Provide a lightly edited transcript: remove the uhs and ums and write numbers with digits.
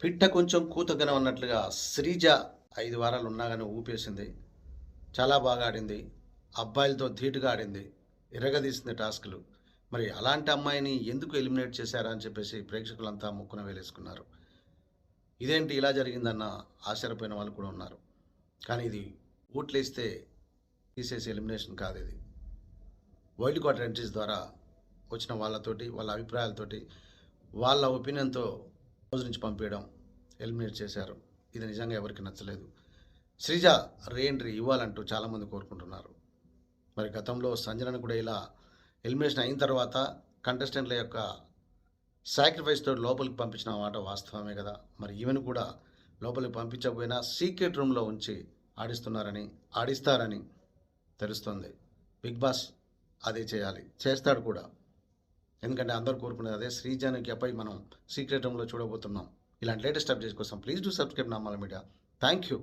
పిట్ట కొంచెం కూతగనం అన్నట్లుగా శ్రీజ 5 వారాలు ఉన్నా గాని ఊపేసింది. చాలా బాగా ఆడింది. అబ్బాయిలతో ధీటుగా ఆడింది. ఇరగదీసింది టాస్క్‌లు. మరి అలాంటి అమ్మాయిని ఎందుకు ఎలిమినేట్ చేశారా అని చెప్పేసి ప్రేక్షకులంతా ముక్కున వేలేసుకున్నారు. ఇదేంటి ఇలా జరిగిందన్న ఆశ్చర్యపోయిన వాళ్ళు కూడా ఉన్నారు. కానీ ఇది ఓట్లేస్తే తీసేసే ఎలిమినేషన్ కాదిది. వైల్డ్ కార్డ్ ఎంట్రీస్ ద్వారా వచ్చిన వాళ్ళతోటి, వాళ్ళ అభిప్రాయాలతోటి, వాళ్ళ ఒపీనియన్‌తో హౌస్ నుంచి పంపేయడం, ఎలిమినేట్ చేశారు. ఇది నిజంగా ఎవరికీ నచ్చలేదు. శ్రీజ రీ ఎంట్రీ ఇవ్వాలంటూ చాలామంది కోరుకుంటున్నారు. మరి గతంలో సంజనను కూడా ఇలా ఎలిమినేషన్ అయిన తర్వాత కంటెస్టెంట్ల యొక్క సాక్రిఫైస్‌తో లోపలికి పంపించిన మాట వాస్తవమే కదా! మరి ఈమెను కూడా లోపలికి పంపించకపోయినా సీక్రెట్ రూమ్‌లో ఉంచి ఆడిస్తారని తెలుస్తోంది. బిగ్ బాస్ అదే చేయాలి. చేస్తాడు కూడా. ఎందుకంటే అందరూ కోరుకునేది అదే. శ్రీజానికిపై మనం సీక్రెట్ రూమ్‌లో చూడబోతున్నాం. ఇలాంటి లేటెస్ట్ అప్డేట్స్ కోసం please do subscribe normal media. Thank you.